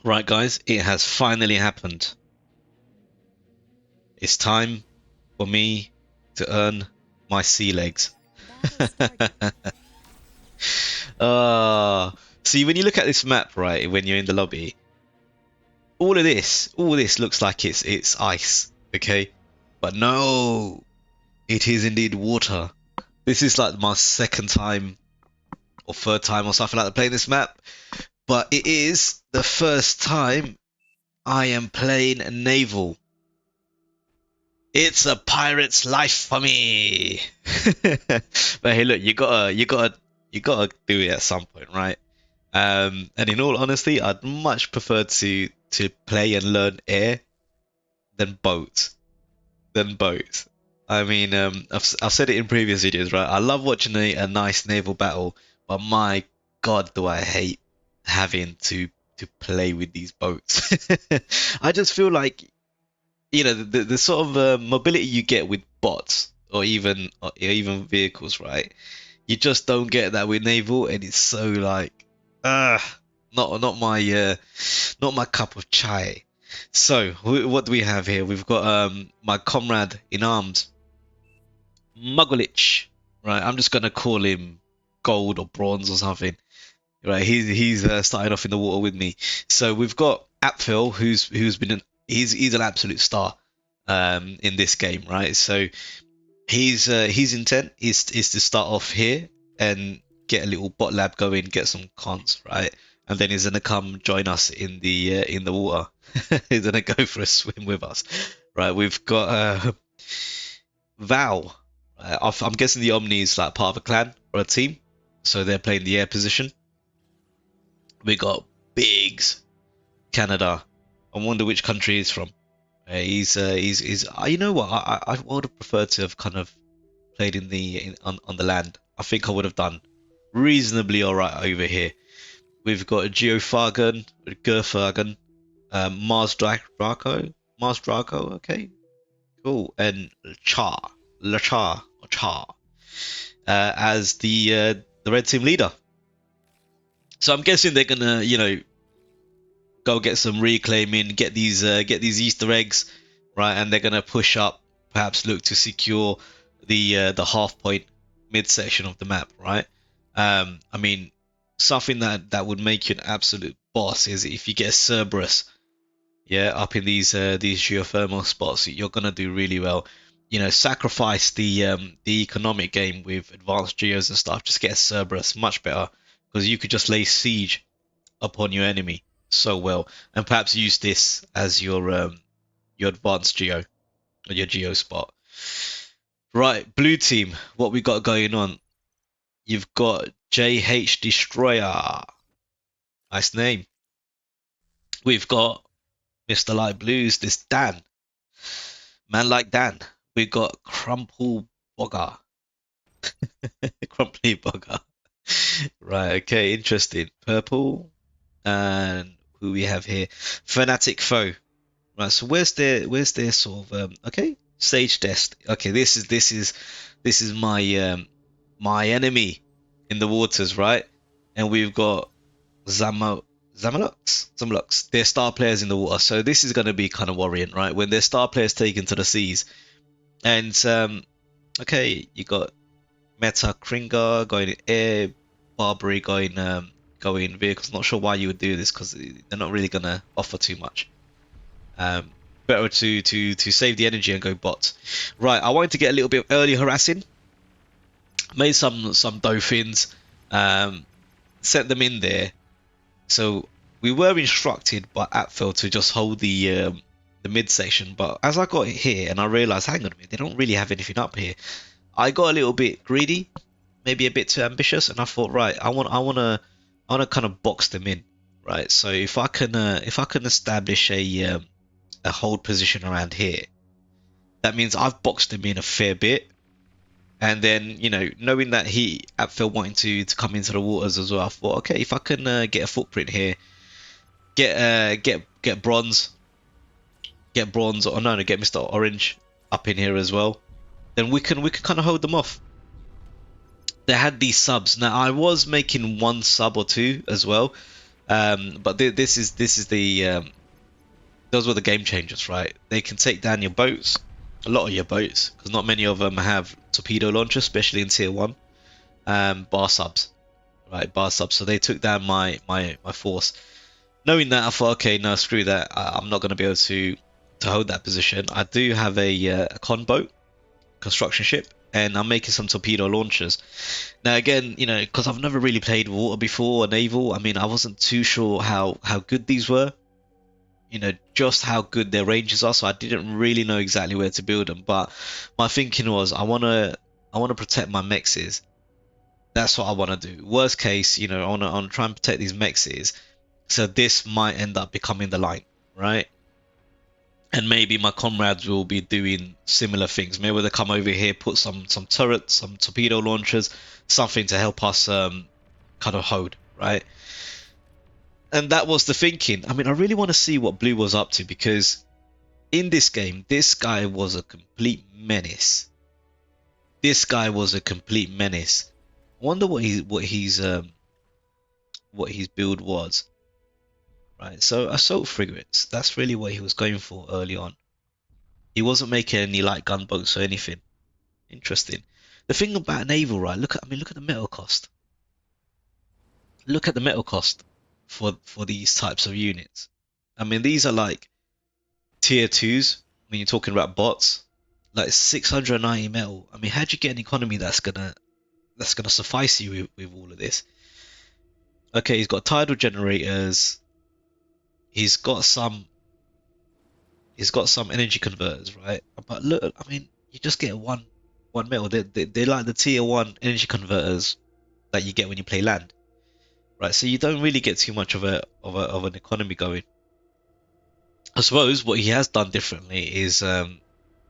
Right, guys, it has finally happened. It's time for me to earn my sea legs. uh, See, when you look at this map, right, when you're in the lobby, all this looks like it's ice, okay? But no, it is indeed water. This is like my second time or third time or something like that playing this map, but it is the first time I am playing naval. It's a pirate's life for me. But hey, look, you gotta do it at some point, right? And in all honesty, I'd much prefer to play and learn air than boat. Than boat. I mean, I've said it in previous videos, right? I love watching a nice naval battle, but my God, do I hate having to play with these boats. I just feel like the sort of mobility you get with bots or even vehicles, right? You just don't get that with naval, and it's so like, uh not my cup of chai. So what do we have here? We've got my comrade in arms, Mugulich, right? I'm just gonna call him gold or bronze or something. Right, he's starting off in the water with me. So we've got Apfel, who's been he's an absolute star in this game, right? So his intent is to start off here and get a little bot lab going, get some cons, right? And then he's gonna come join us in the water. He's gonna go for a swim with us, right? We've got Val. I'm guessing the Omni is like part of a clan or a team, so they're playing the air position. We got Biggs, Canada. I wonder which country he's from. He's you know what? I would have preferred to have kind of played on the land. I think I would have done reasonably all right over here. We've got Geofagan, Gerfagan, Mars Draco. Okay, cool, and Lachar or Char as the red team leader. So I'm guessing they're gonna go get some reclaiming, get these Easter eggs, right? And they're gonna push up, perhaps look to secure the half point midsection of the map, right? I mean, something that would make you an absolute boss is if you get Cerberus, yeah, up in these geothermal spots, you're gonna do really well. Sacrifice the economic game with advanced geos and stuff. Just get Cerberus, much better, because you could just lay siege upon your enemy so well, and perhaps use this as your advanced geo or your geo spot. Right, blue team, what we got going on? You've got JH Destroyer, nice name. We've got Mr. Light Blues, this Dan, man like Dan. We got Crumple Bogger, Crumply Bogger. Right, okay, interesting. Purple, and who we have here? Fanatic Foe. Right, so where's their sort of okay, Sage Death. Okay, this is my enemy in the waters, right? And we've got Zamo Zamalux. They're star players in the water, so this is going to be kind of worrying, right? When their star players taken to the seas, and okay, you got Meta Kringar going in air, Barbary going vehicles. Not sure why you would do this because they're not really gonna offer too much. Um, Better to save the energy and go bot. Right, I wanted to get a little bit early harassing. Made some dolphins, sent them in there. So we were instructed by Apfel to just hold the midsection, but as I got here and I realised, hang on a minute, they don't really have anything up here. I got a little bit greedy, maybe a bit too ambitious, and I thought, right, I wanna kind of box them in, right? So if I can establish a hold position around here, that means I've boxed him in a fair bit. And then, knowing that he Apfel wanting to come into the waters as well, I thought, okay, if I can get a footprint here, get bronze, or no, get Mr. Orange up in here as well, then we can kind of hold them off. They had these subs. Now I was making one sub or two as well, But this is the those were the game changers, right? They can take down your boats, a lot of your boats, because not many of them have torpedo launchers, especially in tier one. Bar subs, right? Bar subs. So they took down my force. Knowing that, I thought, okay, no, screw that. I'm not going to be able to hold that position. I do have a con boat, construction ship, and I'm making some torpedo launchers. Now, again, because I've never really played water before or naval, I mean, I wasn't too sure how good these were. Just how good their ranges are. So I didn't really know exactly where to build them. But my thinking was, I wanna protect my mexes. That's what I want to do. Worst case, I wanna try and protect these mexes. So this might end up becoming the line, right? And maybe my comrades will be doing similar things. Maybe they come over here, put some turrets, some torpedo launchers, something to help us kind of hold, right? And that was the thinking. I mean, I really want to see what Blue was up to, because in this game, this guy was a complete menace. This guy was a complete menace. I wonder what his build was. Right, so assault frigates, that's really what he was going for early on. He wasn't making any light gunboats or anything. Interesting. The thing about naval, right? Look at the metal cost. Look at the metal cost for these types of units. I mean, these are like tier twos when you're talking about bots, like 690 metal. I mean, how'd you get an economy that's gonna suffice you with all of this? Okay, he's got tidal generators. He's got some energy converters, right? But look, I mean, you just get one metal. They're like the tier one energy converters that you get when you play land, right? So you don't really get too much of an economy going. I suppose what he has done differently is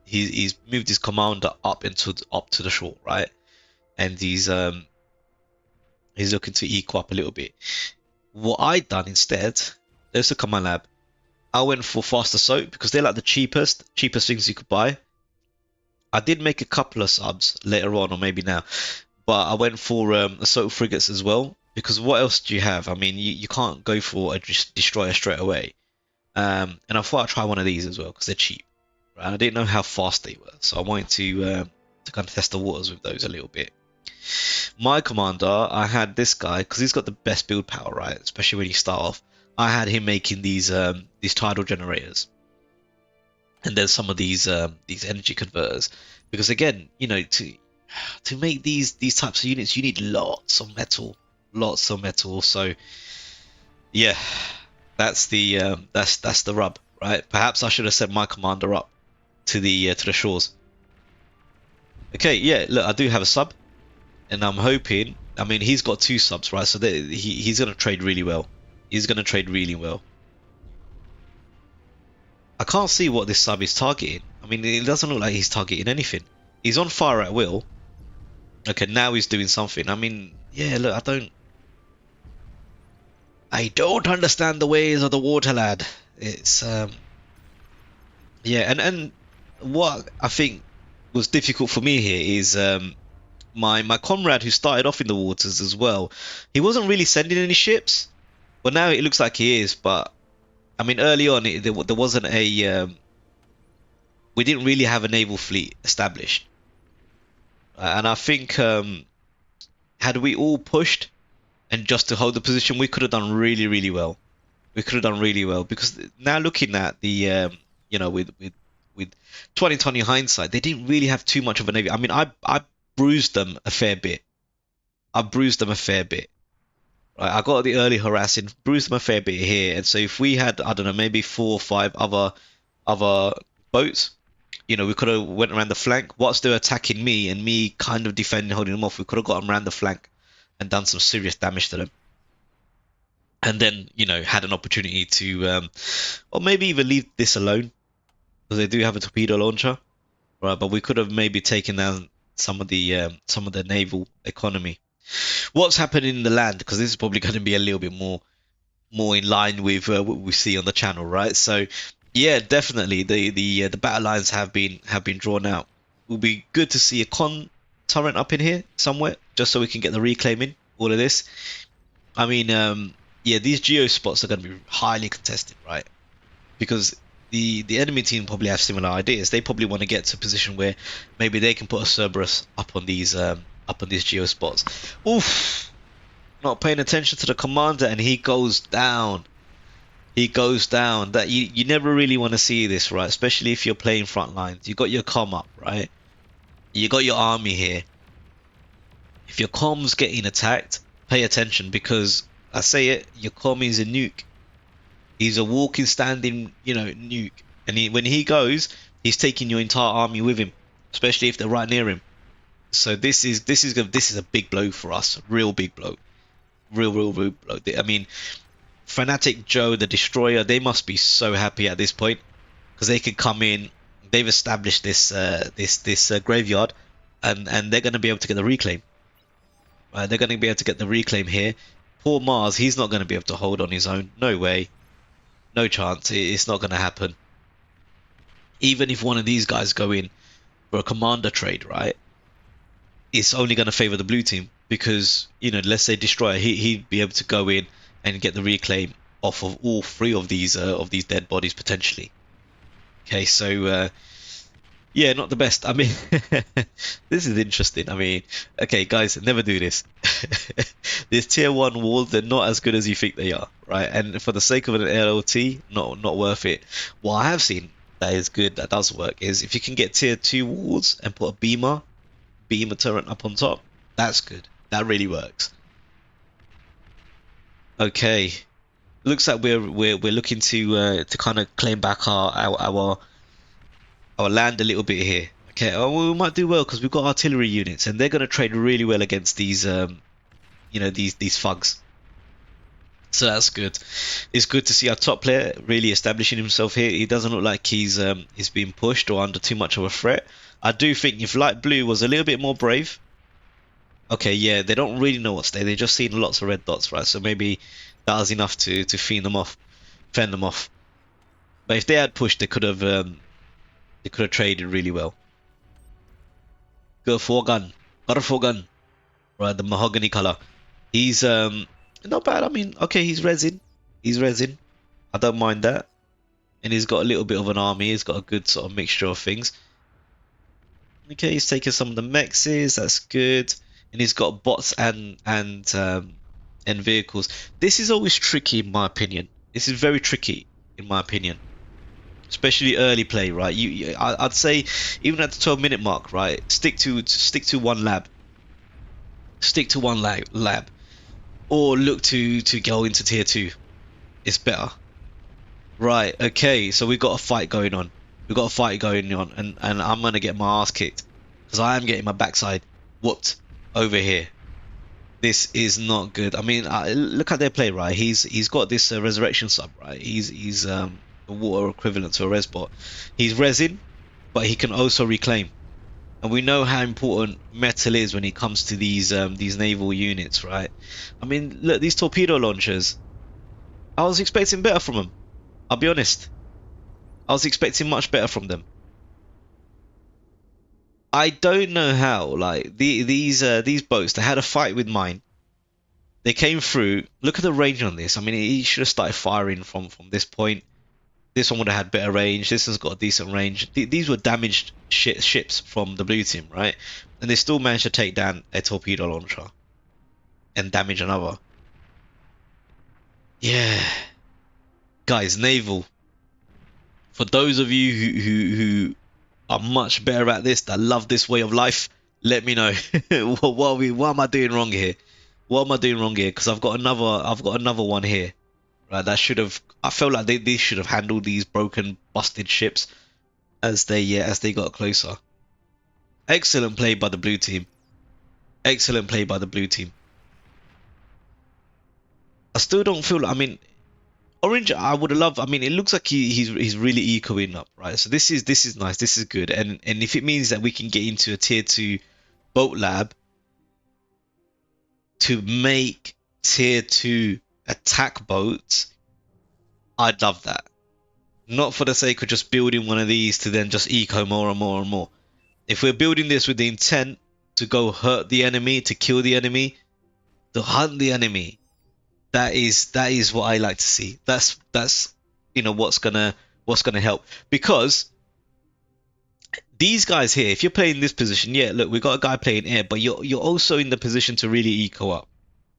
he's moved his commander up to the shore, right? And he's looking to equal up a little bit. What I done instead, there's a command lab. I went for fast assault because they're like the cheapest things you could buy. I did make a couple of subs later on, or maybe now, but I went for assault frigates as well, because what else do you have? I mean, you can't go for a destroyer straight away. And I thought I'd try one of these as well because they're cheap. Right? I didn't know how fast they were, so I wanted to kind of test the waters with those a little bit. My commander, I had this guy because he's got the best build power, right? Especially when you start off. I had him making these tidal generators, and then some of these energy converters, because again, to make these types of units, you need lots of metal. So yeah, that's the rub, right? Perhaps I should have sent my commander up to the shores. Okay, yeah, look, I do have a sub, and I'm hoping. I mean, he's got 2 subs, right? So he's gonna trade really well. He's gonna trade really well. I can't see what this sub is targeting. I mean, it doesn't look like he's targeting anything. He's on fire at will. Okay, now he's doing something. I mean, yeah, look, I don't understand the ways of the water lad. It's yeah, and what I think was difficult for me here is my comrade who started off in the waters as well. He wasn't really sending any ships, but now it looks like he is. But I mean, early on, there wasn't we didn't really have a naval fleet established, and I think had we all pushed and just to hold the position, we could have done really, really well. We could have done really well, because now looking at the with 2020 hindsight, they didn't really have too much of a navy. I mean, I bruised them a fair bit. Right, I got the early harassing, bruised them a fair bit here, and so if we had, I don't know, maybe 4 or 5 other boats, we could have went around the flank whilst they were attacking me and me kind of defending, holding them off. We could have got them around the flank and done some serious damage to them, and then had an opportunity to or maybe even leave this alone, because they do have a torpedo launcher, right? But we could have maybe taken down some of the naval economy. What's happening in the land, because this is probably going to be a little bit more in line with what we see on the channel, right? So yeah, definitely the battle lines have been drawn out. It will be good to see a con turret up in here somewhere, just so we can get the reclaiming all of this. I mean, yeah, these geo spots are going to be highly contested, right? Because the enemy team probably have similar ideas. They probably want to get to a position where maybe they can put a Cerberus up on these geo spots. Oof! Not paying attention to the commander, and he goes down. He goes down. That you never really want to see this, right? Especially if you're playing front lines. You got your comm up, right? You got your army here. If your comm's getting attacked, pay attention, because I say it, your comm is a nuke. He's a walking, standing, nuke. And when he goes, he's taking your entire army with him, especially if they're right near him. So this is a big blow for us, real big blow, real blow. I mean, Fanatic Joe, the Destroyer, they must be so happy at this point because they can come in. They've established this graveyard, and they're going to be able to get the reclaim. Right, they're going to be able to get the reclaim here. Poor Mars, he's not going to be able to hold on his own. No way. No chance. It's not going to happen. Even if one of these guys go in for a commander trade, right? It's only going to favor the blue team because, let's say Destroyer, he'd be able to go in and get the reclaim off of all three of these dead bodies potentially. Okay, so yeah, not the best. I mean, this is interesting. I mean, okay, guys, never do this. These tier 1 walls, they're not as good as you think they are, right? And for the sake of an LLT, not worth it. What I have seen that is good, that does work, is if you can get tier 2 walls and put a beamer turret up on top, that's good. That really works. Okay, looks like we're looking to kind of claim back our land a little bit here. Okay, well, we might do well because we've got artillery units, and they're going to trade really well against these, these thugs. So that's good. It's good to see our top player really establishing himself here. He doesn't look like he's being pushed or under too much of a threat. I do think if Light Blue was a little bit more brave. Okay, yeah, they don't really know what's there. They're just seeing lots of red dots, right? So maybe that was enough to fend them off. But if they had pushed, they could have traded really well. Go for gun. Right, the mahogany color. He's not bad. I mean, okay, he's resin. I don't mind that. And he's got a little bit of an army. He's got a good sort of mixture of things. Okay, he's taking some of the mexes. That's good. And he's got bots and vehicles. This is always tricky, in my opinion. This is very tricky, in my opinion. Especially early play, right? I'd say even at the 12-minute mark, right? Stick to one lab. Stick to one lab, or look to go into tier 2. It's better. Right? Okay. So we've got a fight going on. And I'm gonna get my ass kicked because I am getting my backside whooped over here. This is not good. I mean, look at their play, right? He's got this resurrection sub, right? He's a water equivalent to a res bot. He's resin, but he can also reclaim. And we know how important metal is when it comes to these naval units, right? I mean, look, these torpedo launchers. I was expecting better from them. I'll be honest. I was expecting much better from them. I don't know how. Like these boats, they had a fight with mine. They came through. Look at the range on this. I mean, he should have started firing from this point. This one would have had better range. This one's got a decent range. These were damaged ships from the blue team, right? And they still managed to take down a torpedo launcher and damage another. Yeah, guys, naval. For those of you who are much better at this, that love this way of life, let me know. What am I doing wrong here? Because I've got another one here. Right, that should have. I felt like they should have handled these broken, busted ships as they got closer. Excellent play by the blue team. I still don't feel. I mean, Orange. I would have loved. I mean, it looks like he's really ecoing up, right? So this is nice. This is good. And if it means that we can get into a tier 2 boat lab to make tier 2 attack boats, I'd love that. Not for the sake of just building one of these to then just eco more and more and more. If we're building this with the intent to go hurt the enemy, to kill the enemy, to hunt the enemy, That is what I like to see. That's what's gonna help, because these guys here, if you're playing this position, yeah, look, we got a guy playing air, but you're also in the position to really eco up,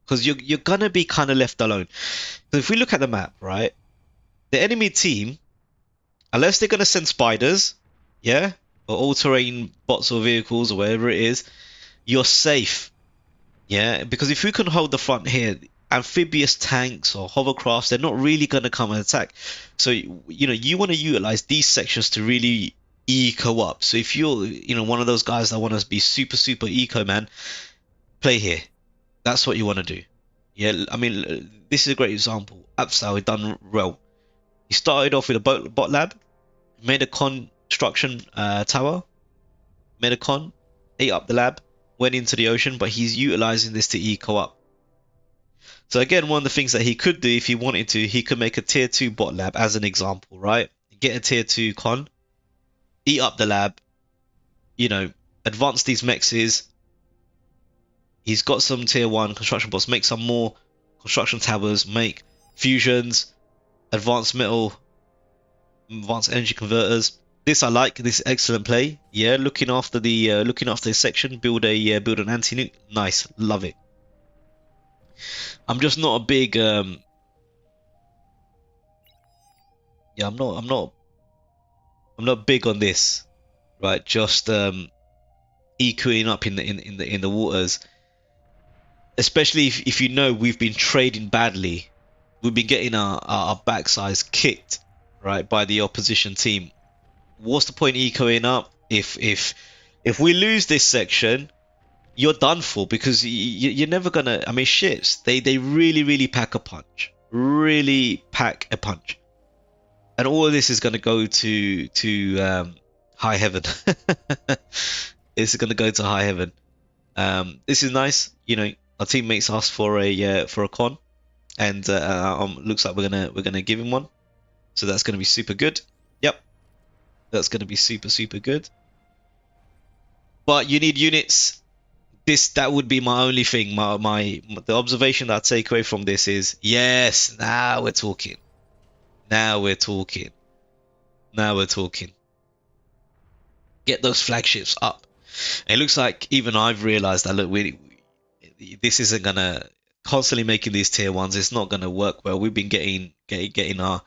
because you're gonna be kind of left alone. So if we look at the map, right, the enemy team, unless they're gonna send spiders, yeah, or all-terrain bots or vehicles or whatever it is, you're safe. Yeah, because if we can hold the front here, amphibious tanks or hovercrafts, they're not really going to come and attack. So, you want to utilize these sections to really eco up. So if you're, one of those guys that want to be super, super eco, man, play here. That's what you want to do. Yeah, I mean, this is a great example. Apsal, he done well. He started off with a bot lab, made a construction tower, made a con, ate up the lab, went into the ocean, but he's utilizing this to eco up. So again, one of the things that he could do if he wanted to, he could make a tier 2 bot lab as an example, right? Get a tier 2 con, eat up the lab, advance these mexes. He's got some tier 1 construction bots, make some more construction towers, make fusions, advanced metal, advanced energy converters. This I like. This excellent play. Yeah, looking after the section, build an anti-nuke. Nice, love it. I'm just not a big I'm not big on this, right? Just ecoing up in the waters, especially if we've been trading badly. We've been getting our backsides kicked, right, by the opposition team. What's the point ecoing up if we lose this section? You're done for, because you're never gonna. I mean, ships, they really pack a punch, really pack a punch, and all of this is gonna go to high heaven. This is gonna go to high heaven. This is nice. Our teammates asked for a con, and looks like we're gonna give him one, so that's gonna be super good. Yep, that's gonna be super good. But you need units. That would be my only thing. The observation that I take away from this is, yes, now we're talking. Now we're talking. Get those flagships up. And it looks like even I've realized that, look, this isn't gonna, constantly making these tier 1s, it's not gonna work well. We've been getting our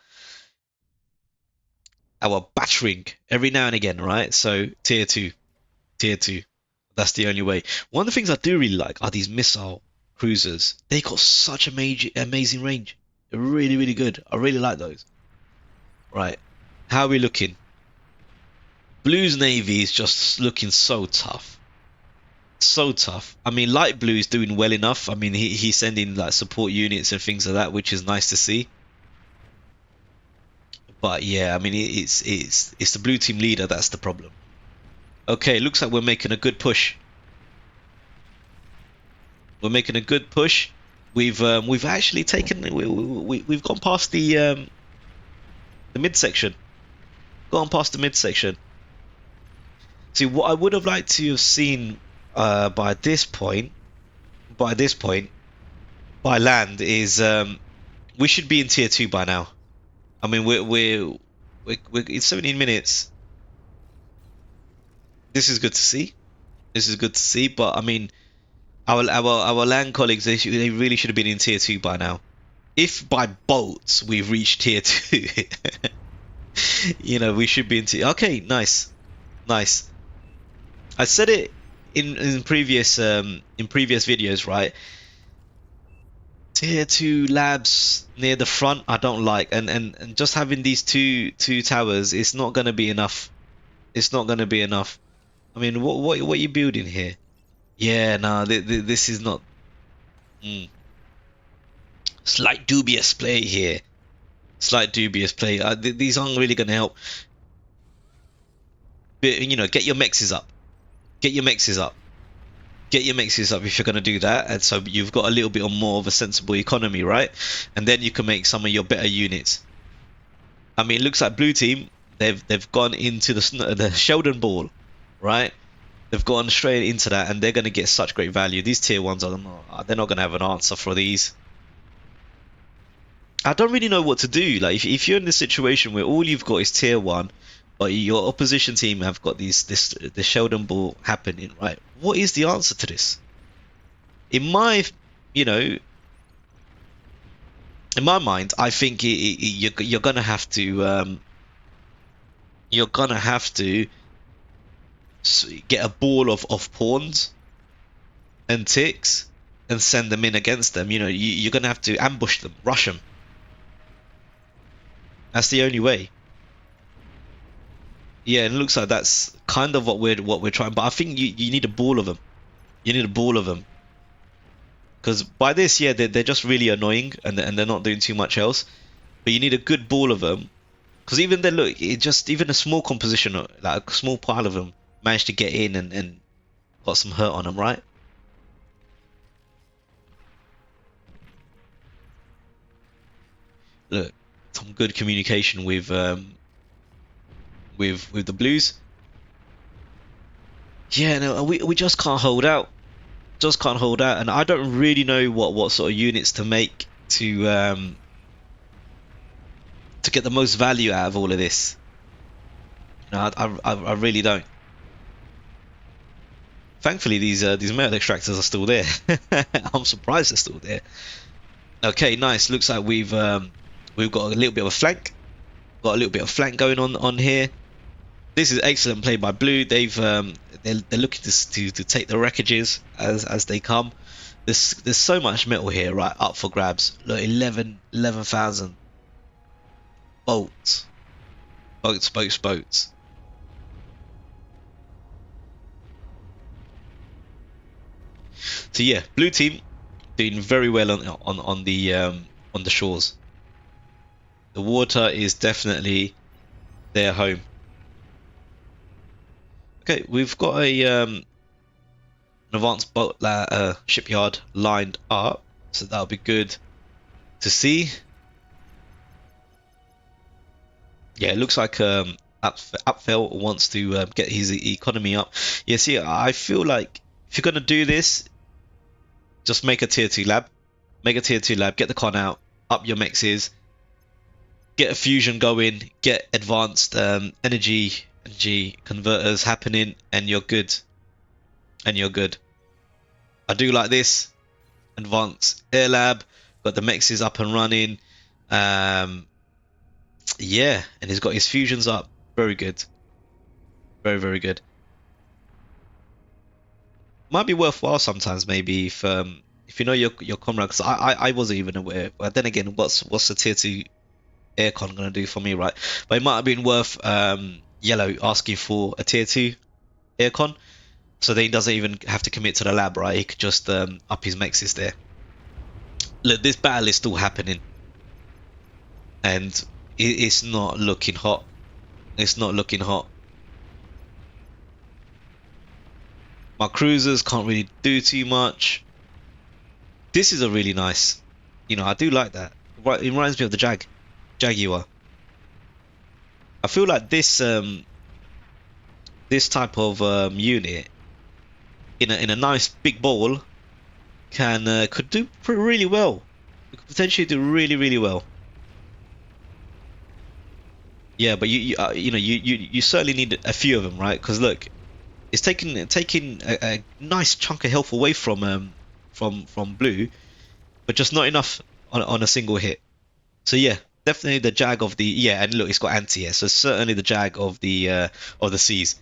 battering every now and again, right? So tier 2. That's the only way. One of the things I do really like are these missile cruisers. They got such amazing range. They're really good. I really like those. Right. How are we looking? Blue's navy is just looking so tough. So tough. I mean, light blue is doing well enough. I mean, he's sending like support units and things like that, which is nice to see. But yeah, I mean, it's the blue team leader that's the problem. Okay, looks like we're making a good push. We've actually taken, we've gone past the midsection. See, what I would have liked to have seen by this point, by land, is we should be in tier 2 by now. I mean, we're it's 17 minutes. This is good to see. But I mean, our land colleagues, they really should have been in tier 2 by now. If by bolts we've reached tier 2, we should be in tier. Okay, nice. I said it in previous videos, right? Tier 2 labs near the front I don't like, and just having these two towers, it's not gonna be enough. I mean, what are you building here? Yeah, no, this is not. Slight dubious play here. These aren't really gonna help. But, get your mexes up. Get your mexes up if you're gonna do that, and so you've got a little bit more of a sensible economy, right? And then you can make some of your better units. I mean, it looks like blue team, they've gone into the Sheldon Ball, right? They've gone straight into that, and they're going to get such great value. They're not going to have an answer for these. I don't really know what to do. Like if you're in this situation where all you've got is tier one, but your opposition team have got the Sheldon ball happening, right? What is the answer to this? In my, you know, in my mind, I think you're gonna have to you're gonna have to get a ball of pawns and ticks and send them in against them. You know, you're gonna have to ambush them, rush them. That's the only way. Yeah, and it looks like that's kind of what we're trying. But I think you need a ball of them. You need a ball of them. Because by this, yeah, they're just really annoying and they're not doing too much else. But you need a good ball of them. Because even then, look, it just even a small composition, like a small pile of them, managed to get in and got some hurt on them, right? Look, some good communication with the Blues. Yeah, no, we just can't hold out. Just can't hold out, and I don't really know what sort of units to make to get the most value out of all of this. You know, I really don't. Thankfully, these metal extractors are still there. I'm surprised they're still there. Okay, nice. Looks like we've got a little bit of a flank. Got a little bit of flank going on here. This is excellent play by Blue. They're looking to take the wreckages as they come. There's so much metal here, right, up for grabs. Look, 11,000 bolts, boats. So yeah, Blue team doing very well on the shores. The water is definitely their home. Okay, we've got an advanced boat shipyard lined up, so that'll be good to see. Yeah, it looks like Upfell wants to get his economy up. Yeah, see, I feel like if you're gonna do this, just make a tier 2 lab. Make a tier 2 lab, get the con out, up your mexes, get a fusion going, get advanced energy converters happening, and you're good. And you're good. I do like this. Advanced air lab, got the mexes up and running. Yeah, and he's got his fusions up. Very good. Very, very good. Might be worthwhile sometimes, maybe if you know your comrade. Because I wasn't even aware. But then again, what's the tier 2 aircon gonna do for me, right? But it might have been worth Yellow asking for a tier 2 aircon, so then he doesn't even have to commit to the lab, right? He could just up his mexes there. Look, this battle is still happening, and it's not looking hot. It's not looking hot. My cruisers can't really do too much. This is a really nice, you know, I do like that. It reminds me of the Jaguar. I feel like this type of unit in a nice big ball could do really well. It could potentially do really well. Yeah, but you certainly need a few of them, right? Because look, it's taking a nice chunk of health away from Blue, but just not enough on a single hit. So yeah, definitely the Jag of the, yeah, and look, it's got anti here, so certainly the Jag of the seas.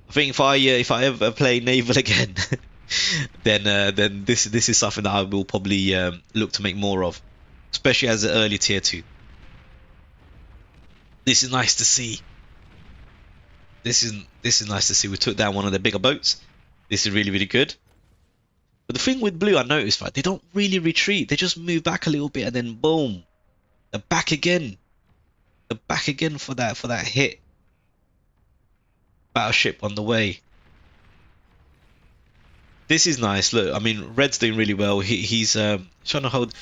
I think if I ever play naval again, then this is something that I will probably look to make more of, especially as an early tier 2. This is nice to see. This is nice to see. We took down one of the bigger boats. This is really good. But the thing with Blue, I noticed, right, they don't really retreat. They just move back a little bit and then boom, they're back again. They're back again for that hit. Battleship on the way. This is nice. Look, I mean, Red's doing really well. He's trying to hold.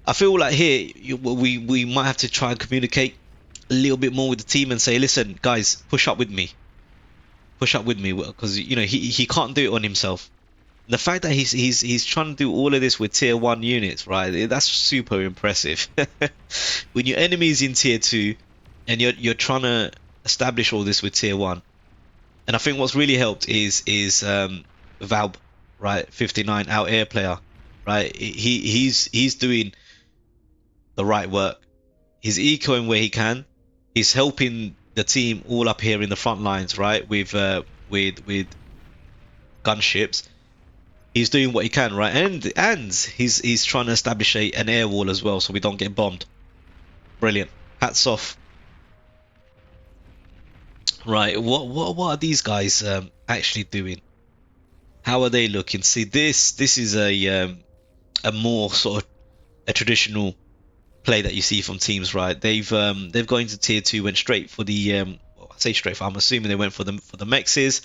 I feel like here we might have to try and communicate a little bit more with the team and say, listen, guys, push up with me, because you know he can't do it on himself. The fact that he's trying to do all of this with tier 1 units, right? That's super impressive. When your enemy's in tier 2 and you're trying to establish all this with tier 1. And I think what's really helped is Valb, right? 59 out air player, right? He's doing the right work. He's ecoing where he can. He's helping the team all up here in the front lines, right? With gunships. He's doing what he can, right? And he's trying to establish an air wall as well, so we don't get bombed. Brilliant. Hats off. Right. What are these guys actually doing? How are they looking? See, this is a more sort of a traditional play that you see from teams, right? They've gone into tier 2, went straight for the well, I say straight for, I'm assuming they went for the mexes.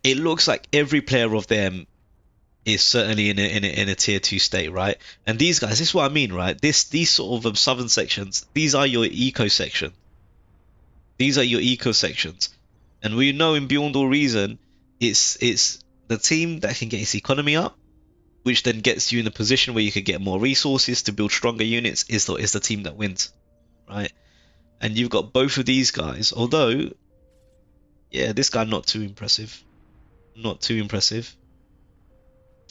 It looks like every player of them is certainly in a tier 2 state, right? And these guys, this is what I mean, right? These sort of southern sections, these are your eco section. These are your eco sections, and we know in Beyond All Reason, it's the team that can get its economy up, which then gets you in a position where you can get more resources to build stronger units. Is the team that wins, right? And you've got both of these guys. Although, yeah, this guy not too impressive, not too impressive.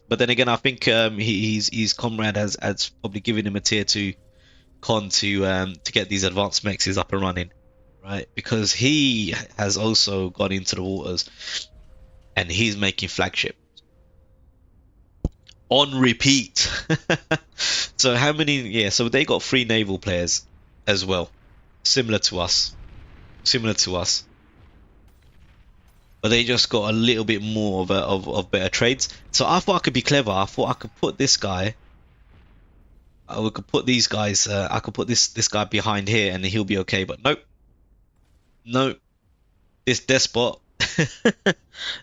But then again, I think his comrade has probably given him a tier 2 con to get these advanced mexes up and running, right? Because he has also gone into the waters and he's making flagship on repeat. So how many? Yeah, so they got 3 naval players as well, similar to us, but they just got a little bit more of better trades. So I thought I could be clever. I thought I could put this guy. We could put these guys. I could put this guy behind here, and he'll be okay. But nope, nope. This despot.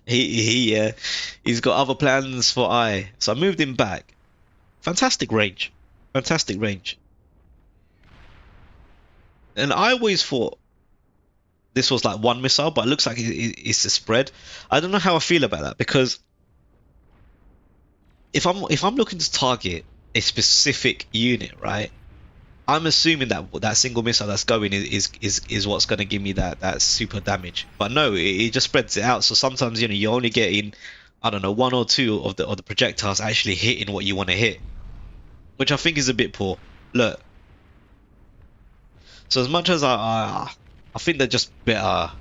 He's got other plans for I. So I moved him back. Fantastic range. Fantastic range. And I always thought this was like one missile, but it looks like it's a spread. I don't know how I feel about that, because if I'm looking to target a specific unit, right? I'm assuming that that single missile that's going is what's going to give me that super damage. But no, it just spreads it out. So sometimes you're only getting, I don't know, 1 or 2 of the projectiles actually hitting what you want to hit, which I think is a bit poor. Look. So as much as I think they're just better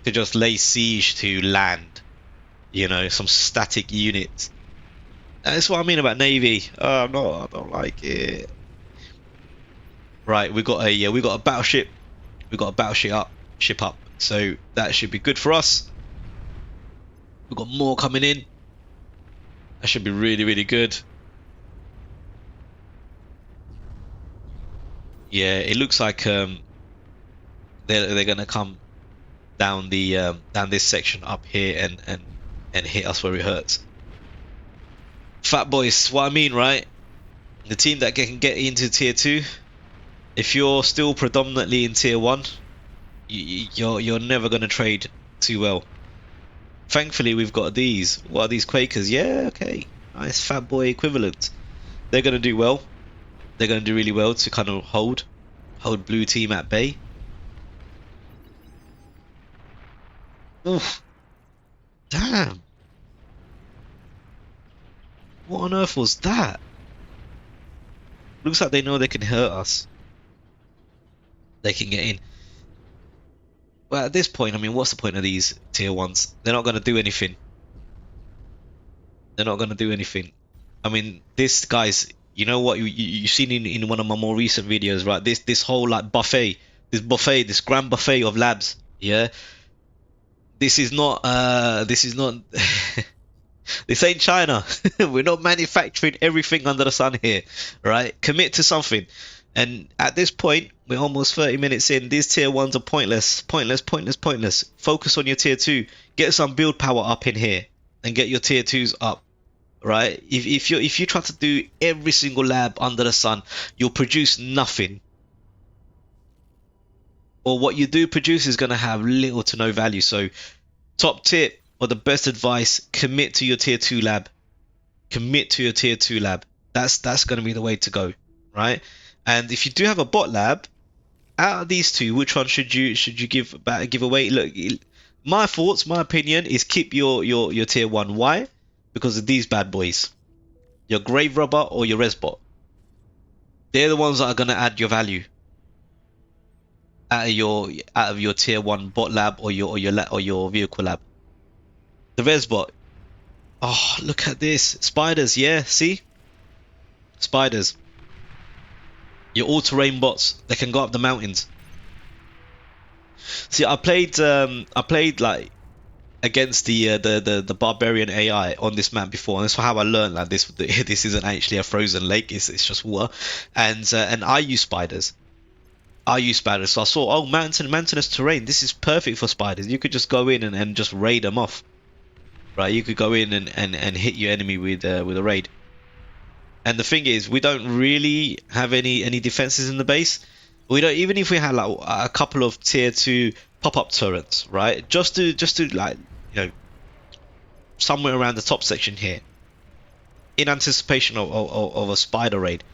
to just lay siege to land, some static units. That's what I mean about Navy. No, I don't like it. Right, we got a battleship. We got a battleship ship up. So that should be good for us. We've got more coming in. That should be really, really good. Yeah, it looks like they're gonna come down down this section up here and hit us where it hurts. Fat boys, what I mean, right? The team that can get into tier 2. If you're still predominantly in tier 1, you're never gonna trade too well. Thankfully, we've got these. What are these Quakers? Yeah, okay, nice fat boy equivalent. They're gonna do well. They're gonna do really well to kind of hold blue team at bay. Oof. Damn. What on earth was that? Looks like they know they can hurt us. They can get in. Well, at this point, I mean, what's the point of these tier 1s? They're not going to do anything. They're not going to do anything. I mean, this, guys, you know what? You've seen in one of my more recent videos, right? This whole, like, buffet. This grand buffet of labs. Yeah? This is not... This ain't China. We're not manufacturing everything under the sun here, right? Commit to something. And at this point, we're almost 30 minutes in. These tier 1s are pointless. Pointless. Focus on your tier 2. Get some build power up in here and get your tier 2s up, right? If you try to do every single lab under the sun, you'll produce nothing. Or what you do produce is going to have little to no value. So top tip, or the best advice, commit to your tier 2 lab. commit to your tier 2 lab. That's going to be the way to go, right? And if you do have a bot lab, out of these two, which one should you give away? Look, my thoughts, my opinion is keep your tier 1. Why? Because of these bad boys. Your grave robber or your resbot. They're the ones that are going to add your value out of your tier 1 bot lab or your vehicle lab. The resbot. Oh, look at this. Spiders, yeah, see? Spiders. Your all-terrain bots, they can go up the mountains. See, I played like against the barbarian AI on this map before, and that's how I learned like this isn't actually a frozen lake, it's just water. And I use spiders. So I saw, oh, mountainous terrain, this is perfect for spiders. You could just go in and just raid them off. Right, you could go in and hit your enemy with a raid. And the thing is, we don't really have any defenses in the base. We don't, even if we had like a couple of tier 2 pop-up turrets, right? Just to like, somewhere around the top section here, in anticipation of a spider raid,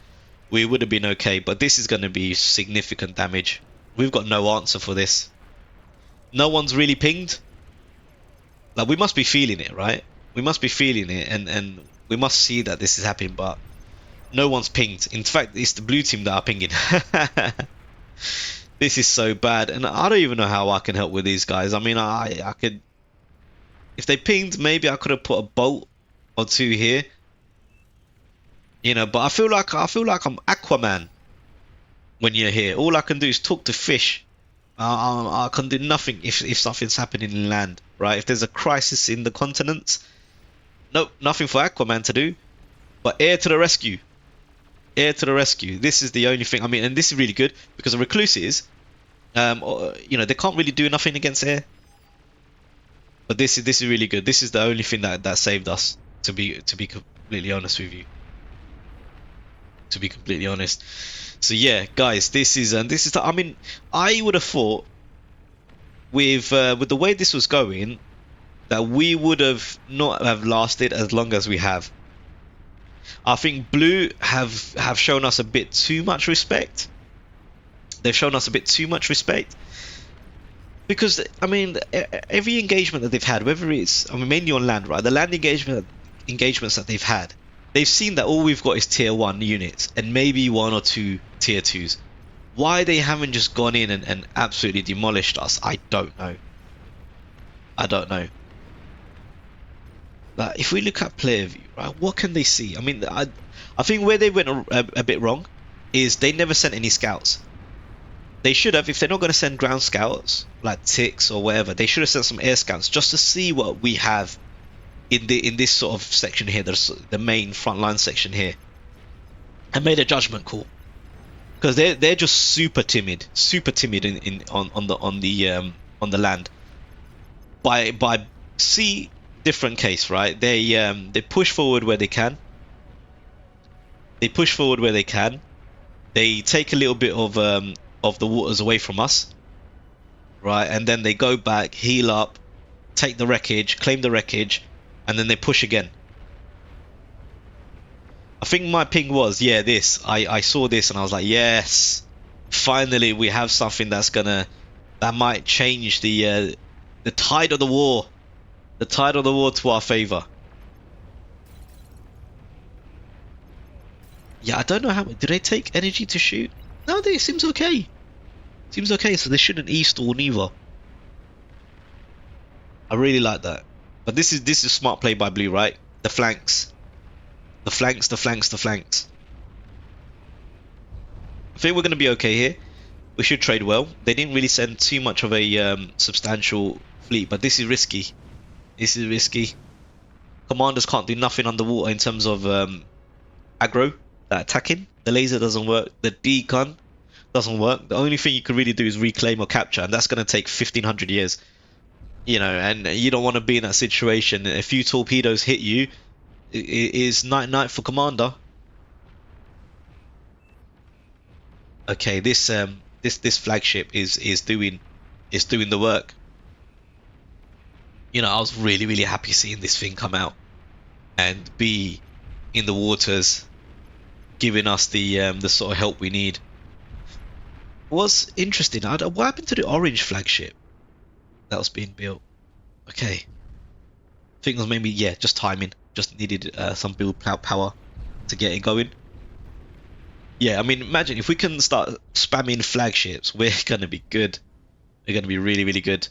we would have been okay. But this is going to be significant damage. We've got no answer for this. No one's really pinged. Like, we must be feeling it, right? We must be feeling it, and we must see that this is happening, but no one's pinged. In fact, it's the blue team that are pinging. This is so bad, and I don't even know how I can help with these guys. I mean, I could, if they pinged, maybe I could have put a bolt or two here, but I feel like I'm Aquaman when you're here. All I can do is talk to fish. I can do nothing if something's happening in land, right? If there's a crisis in the continents, nope, nothing for Aquaman to do, but air to the rescue. Air to the rescue. This is the only thing. I mean, and this is really good because the recluses, they can't really do nothing against air. But this is really good. This is the only thing that saved us. To be completely honest with you. To be completely honest. So yeah, guys, this is. I mean, I would have thought with the way this was going that we would have not have lasted as long as we have. I think Blue have shown us a bit too much respect. They've shown us a bit too much respect. Because, I mean, every engagement that they've had, whether it's, I mean, mainly on land, right? The land engagements that they've had, they've seen that all we've got is tier 1 units and maybe 1 or 2 tier 2s. Why they haven't just gone in and absolutely demolished us, I don't know. I don't know. Like, if we look at player view, right, what can they see? I mean, I think where they went a bit wrong is they never sent any scouts. They should have. If they're not going to send ground scouts like ticks or whatever, they should have sent some air scouts just to see what we have in this sort of section here, the main frontline section here, and made a judgment call. Because they're just super timid on the land. By sea, different case, right? They push forward where they can. They take a little bit of the waters away from us, right? And then they go back, heal up, take the wreckage, claim the wreckage, and then they push again. I think my ping was, yeah, this. I saw this and I was like, yes, finally we have something that might change the tide of the war. The tide of the war to our favor. Yeah, I don't know how. Do they take energy to shoot? No, it seems okay. Seems okay, so they shouldn't e-stall neither. I really like that. But this is smart play by Blue, right? The flanks. The flanks. I think we're going to be okay here. We should trade well. They didn't really send too much of a substantial fleet, but this is risky. Commanders can't do nothing underwater in terms of aggro, attacking. The laser doesn't work. The D-gun doesn't work. The only thing you can really do is reclaim or capture, and that's going to take 1500 years. And you don't want to be in that situation. A few torpedoes hit you, it is night for Commander. Okay, this flagship is doing the work. I was really happy seeing this thing come out and be in the waters, giving us the sort of help we need. What's interesting, what happened to the orange flagship that was being built? Okay, I think it was maybe, yeah, just timing. Just needed some build power to get it going. Yeah, I mean, imagine if we can start spamming flagships, we're gonna be good. We're gonna be really, really good.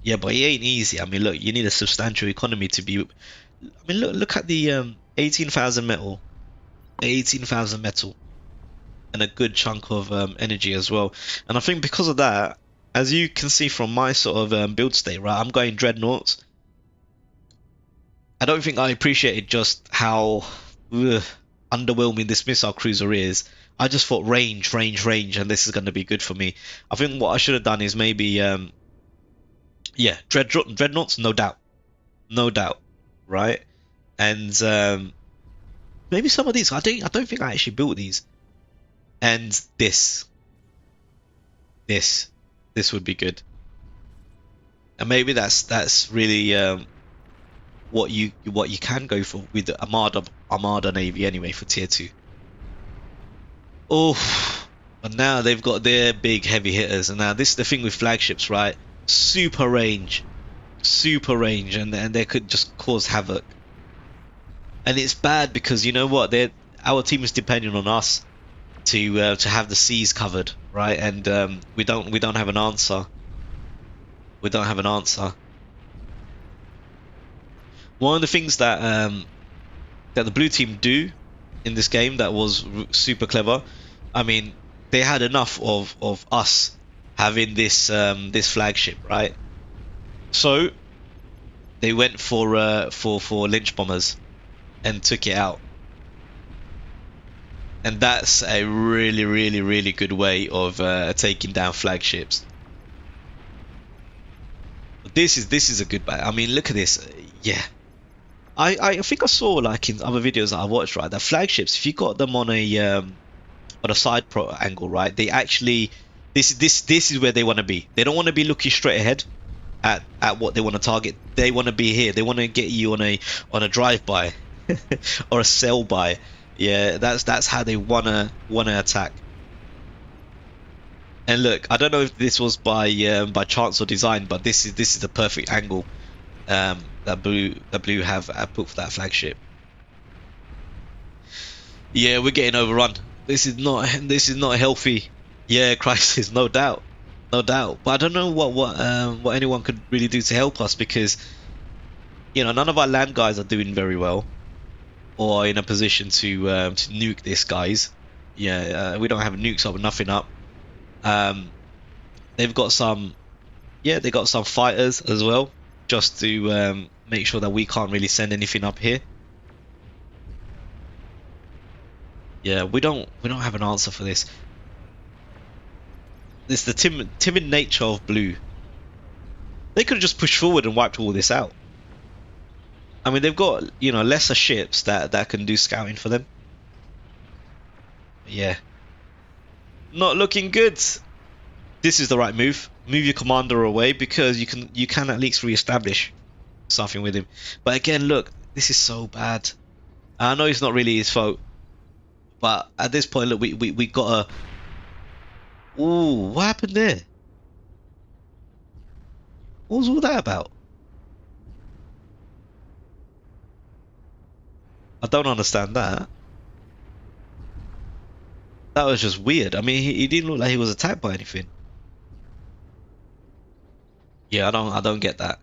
Yeah, but it ain't easy. I mean, look, you need a substantial economy to be. I mean, look at the 18,000 metal, 18,000 metal, and a good chunk of energy as well. And I think because of that, as you can see from my sort of build state, right, I'm going dreadnoughts. I don't think I appreciated just how underwhelming this missile cruiser is. I just thought range, range, range, and this is going to be good for me. I think what I should have done is maybe, yeah, dreadnoughts, no doubt, no doubt, right? And maybe some of these. I don't think I actually built these. And this would be good. And maybe that's really what you can go for with the Armada Navy anyway for tier 2. Oh, but now they've got their big heavy hitters, and now this is the thing with flagships, right? Super range, and they could just cause havoc. And it's bad because you know what? Our team is depending on us to have the seas covered, right? And we don't have an answer. We don't have an answer. One of the things that that the blue team do in this game that was super clever. I mean, they had enough of us having this this flagship, right? So they went for lynch bombers and took it out. And that's a really, really, really good way of taking down flagships. This is a good battle. I mean, look at this. Yeah, I think I saw, like in other videos that I watched, right, that flagships, if you got them on a side angle, right, they actually this is where they want to be. They don't want to be looking straight ahead at what they want to target. They want to be here. They want to get you on a drive-by or a sell-by. Yeah, that's how they wanna attack. And look, I don't know if this was by chance or design, but this is the perfect angle that blue have put for that flagship. Yeah, we're getting overrun. This is not healthy. Yeah, crisis, no doubt, no doubt. But I don't know what anyone could really do to help us, because you know, none of our land guys are doing very well, or in a position to nuke this guys. Yeah, we don't have nukes up, nothing up. They've got some, yeah, they got some fighters as well, just to make sure that we can't really send anything up here. Yeah, we don't have an answer for this. It's the timid nature of blue. They could have just pushed forward and wiped all this out. I mean, they've got, you know, lesser ships that can do scouting for them. Yeah, not looking good. This is the right move. Move your commander away, because you can at least re-establish something with him. But again, look, this is so bad. I know it's not really his fault, but at this point, look, we gotta. Ooh, what happened there? What was all that about? I don't understand that. That was just weird. I mean, he didn't look like he was attacked by anything. Yeah, I don't get that.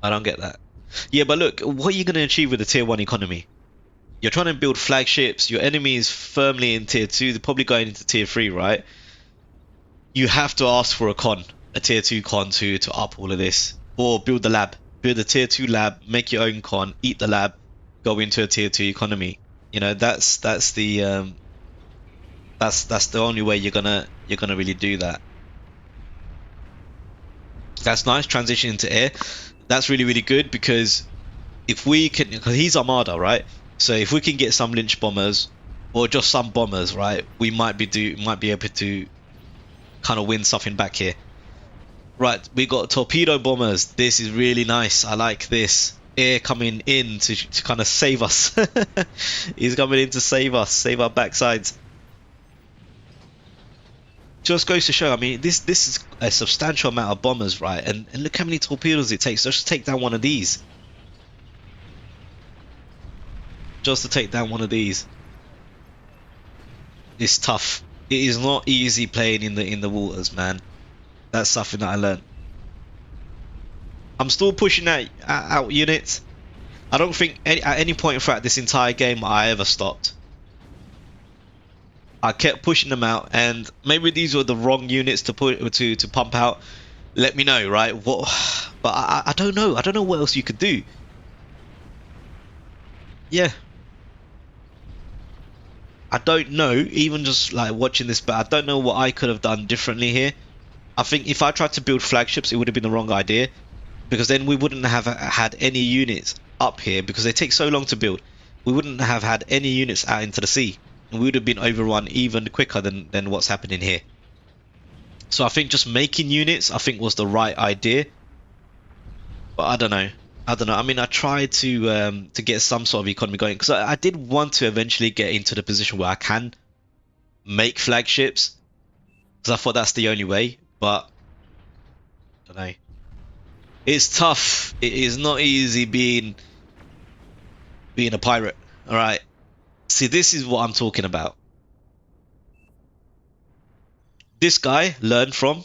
I don't get that. Yeah, but look, what are you gonna achieve with the tier 1 economy? You're trying to build flagships. Your enemy is firmly in tier 2. They're probably going into tier 3, right? You have to ask for a tier 2 con to up all of this, or build the lab. Build a tier 2 lab. Make your own con. Eat the lab. Go into a tier 2 economy. You know, that's the only way you're gonna really do that. That's nice. Transition into air. That's really, really good, because if we can, because he's Armada, right? So if we can get some lynch bombers or just some bombers, right, we might be able to kind of win something back here. Right, we got torpedo bombers. This is really nice. I like this. air coming in to kind of save us. He's coming in to save us, save our backsides. Just goes to show, I mean, this is a substantial amount of bombers, right? And look how many torpedoes it takes just to take down one of these. Just to take down one of these. It's tough. It is not easy playing in the waters, man. That's something that I learned. I'm still pushing out units. I don't think at any point throughout this entire game I ever stopped. I kept pushing them out, and maybe these were the wrong units to pump out. Let me know, right? What? But I don't know. I don't know what else you could do. Yeah. I don't know, even just like watching this, but I don't know what I could have done differently here. I think if I tried to build flagships, it would have been the wrong idea, because then we wouldn't have had any units up here, because they take so long to build. We wouldn't have had any units out into the sea, and we would have been overrun even quicker than what's happening here. So I think just making units, I think, was the right idea. But I don't know. I mean, I tried to get some sort of economy going, because I did want to eventually get into the position where I can make flagships, because I thought that's the only way. But I don't know. It's tough. It is not easy being a pirate. All right. See, this is what I'm talking about. This guy learned from.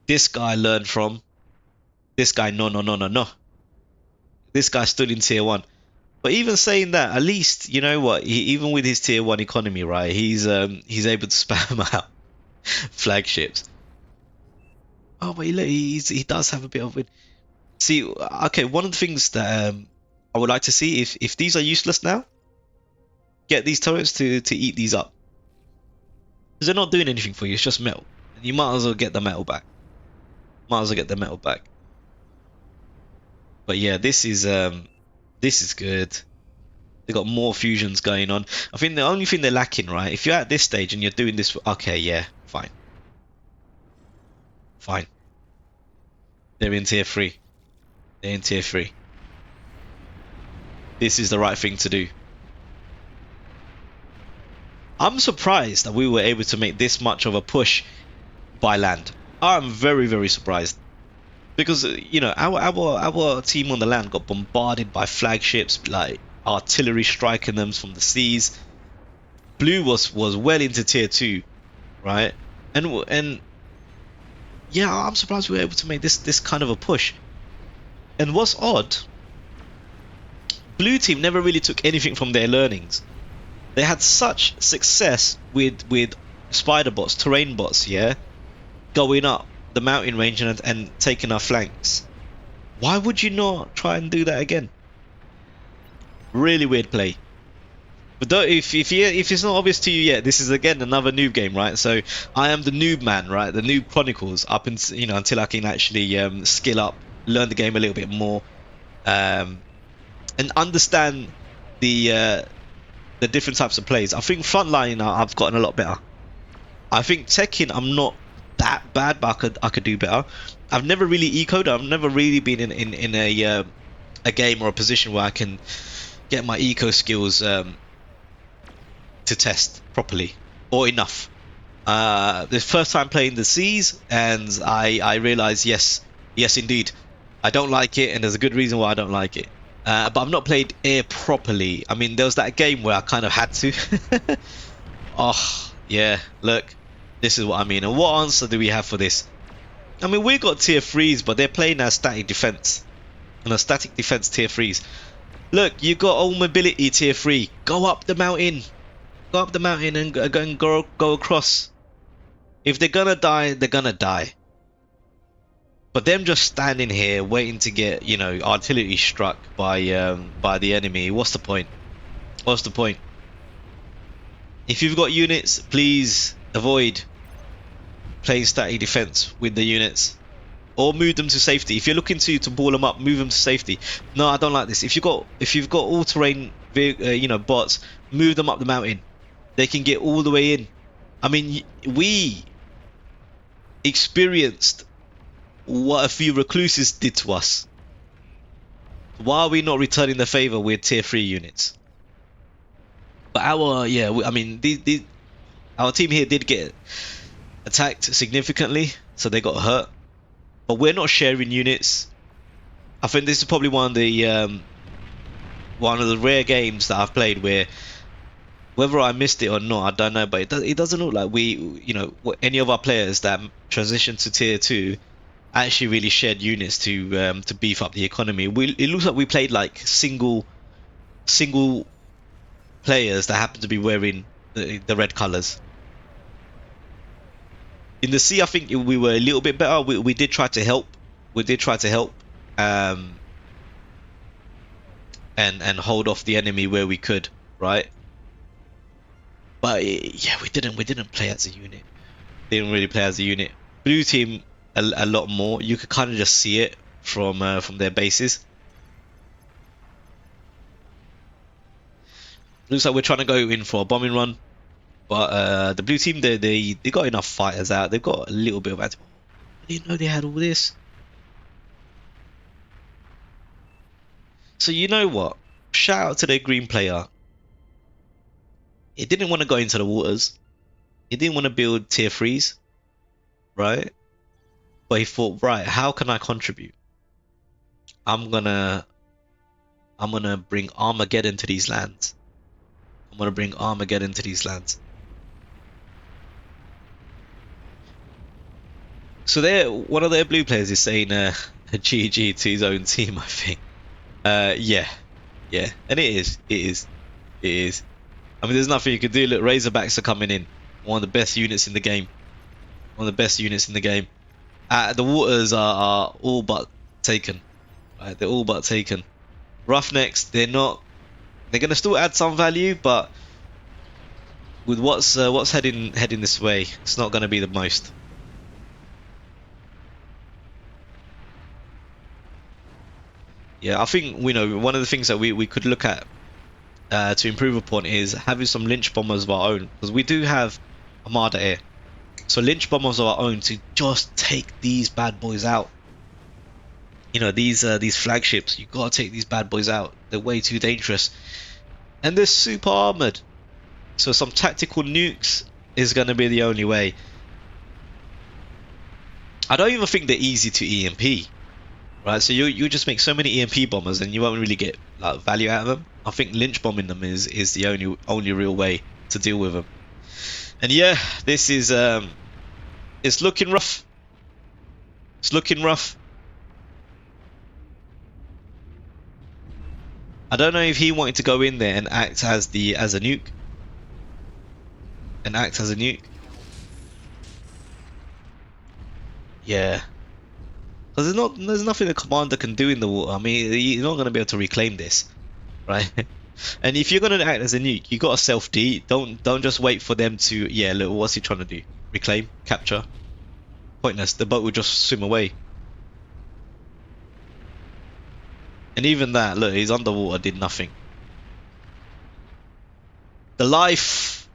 This guy learned from. This guy, no. This guy stood in tier 1. But even saying that, at least, you know what, even with his tier 1 economy, right, he's able to spam out flagships. Oh, but look, he does have a bit of win. See, okay, one of the things that I would like to see, if these are useless now, get these turrets to eat these up. Because they're not doing anything for you, it's just metal. And you might as well get the metal back. But yeah, this is good. They got more fusions going on. I think the only thing they're lacking, right? If you're at this stage and you're doing this, okay, yeah, fine. They're in tier 3. This is the right thing to do. I'm surprised that we were able to make this much of a push by land. I'm very, very surprised. Because, you know, our team on the land got bombarded by flagships, like artillery striking them from the seas. Blue was well into tier 2, right? And yeah, I'm surprised we were able to make this kind of a push. And what's odd, Blue team never really took anything from their learnings. They had such success with spider bots, terrain bots, yeah, going up the mountain range and taking our flanks. Why would you not try and do that again? Really weird play. But if it's not obvious to you yet, this is again another noob game, right? So I am the noob man, right? The Noob Chronicles, up until, you know, until I can actually skill up, learn the game a little bit more, and understand the different types of plays. I think frontline I've gotten a lot better. I think teching I'm not that bad, but I could do better. I've never really ecoed. I've never really been in a game or a position where I can get my eco skills to test properly or enough. The first time playing the seas, and I realized, yes indeed, I don't like it, and there's a good reason why I don't like it. But I've not played air properly. I mean, there was that game where I kind of had to. Oh yeah, look, this is what I mean. And what answer do we have for this? I mean, we got tier 3s, but they're playing as static defense, and a static defense tier 3s. Look, you got all mobility tier 3. Go up the mountain. Go up the mountain and go across. If they're gonna die, they're gonna die. But them just standing here waiting to get, you know, artillery struck by the enemy, what's the point? What's the point? If you've got units, please avoid playing static defense with the units, or move them to safety. If you're looking to ball them up, move them to safety. No, I don't like this. If you've got all-terrain, you know, bots, move them up the mountain. They can get all the way in. I mean, we experienced what a few recluses did to us. Why are we not returning the favor with tier 3 units? But I mean, our team here did get attacked significantly, so they got hurt. But we're not sharing units. I think this is probably one of the rare games that I've played where, whether I missed it or not, I don't know, but it doesn't look like any of our players that transitioned to tier 2 actually really shared units to beef up the economy. It looks like we played like single players that happen to be wearing the red colors. In the sea, I think we were a little bit better. We did try to help. We did try to help, and hold off the enemy where we could, right? But yeah, we didn't play as a unit. Didn't really play as a unit. Blue team a lot more. You could kind of just see it from their bases. Looks like we're trying to go in for a bombing run, but the blue team they got enough fighters out. They've got a little bit of. I didn't know they had all this. So you know what? Shout out to their green player. He didn't want to go into the waters. He didn't want to build tier 3s, right? But he thought, right, how can I contribute? I'm gonna bring Armageddon to these lands. I'm gonna bring Armageddon to these lands. So one of their blue players is saying a GG to his own team, I think. Yeah, and it is. I mean, there's nothing you can do. Look, Razorbacks are coming in. One of the best units in the game. The waters are all but taken. Right, they're all but taken. Roughnecks, they're not. They're gonna still add some value, but with what's heading this way, it's not gonna be the most. Yeah, I think one of the things that we could look at to improve upon is having some lynch bombers of our own, because we do have Armada Air. So lynch bombers of our own to just take these bad boys out. These flagships, you gotta take these bad boys out. They're way too dangerous, and they're super armored. So some tactical nukes is gonna be the only way. I don't even think they're easy to EMP. Right, so you just make so many EMP bombers and you won't really get like value out of them. I think lynch bombing them is the only real way to deal with them. And yeah, this is it's looking rough. It's looking rough. I don't know if he wanted to go in there and act as a nuke. Yeah. Because there's nothing the commander can do in the water. I mean, you're not going to be able to reclaim this, right? And if you're going to act as a nuke, you got to self-D. Don't just wait for them to. Yeah, look, what's he trying to do? Reclaim, capture. Pointless. The boat will just swim away. And even that, look, he's underwater, did nothing. The life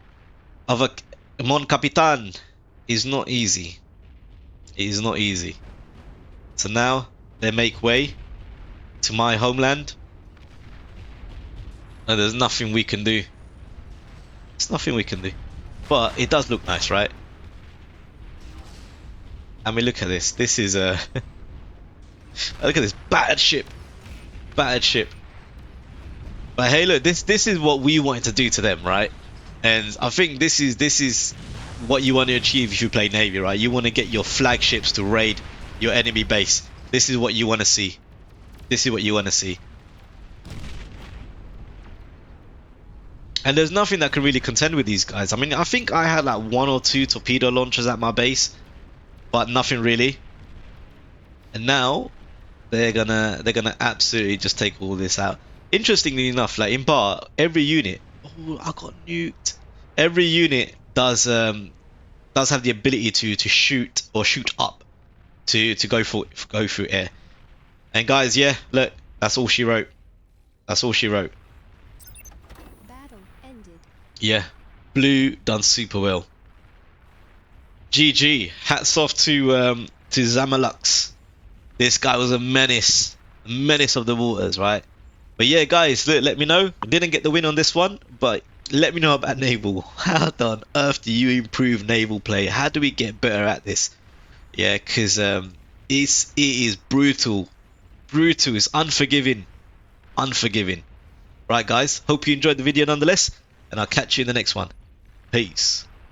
of a Mon Capitan is not easy. It is not easy. So now they make way to my homeland. And there's nothing we can do. There's nothing we can do. But it does look nice, right? I mean, look at this. This is a... look at this battered ship. Battered ship. But hey, look, this is what we wanted to do to them, right? And I think this is what you want to achieve if you play Navy, right? You want to get your flagships to raid your enemy base. This is what you want to see. This is what you want to see. And there's nothing that can really contend with these guys. I mean, I think I had like 1 or 2 torpedo launchers at my base, but nothing really. And now they're gonna absolutely just take all this out. Interestingly enough, like in Bar, every unit. Oh, I got nuked. Every unit does have the ability to shoot or shoot up. To go through air. And guys, yeah, look, that's all she wrote. That's all she wrote. Battle ended. Yeah, blue done super well. GG. Hats off to Zamalux. This guy was a menace. menace of the waters, right? But yeah, guys, look, let me know. I didn't get the win on this one, but let me know about naval. How on earth do you improve naval play? How do we get better at this? Yeah, because it is brutal, brutal. It's unforgiving, unforgiving. Right, guys. Hope you enjoyed the video nonetheless, and I'll catch you in the next one. Peace.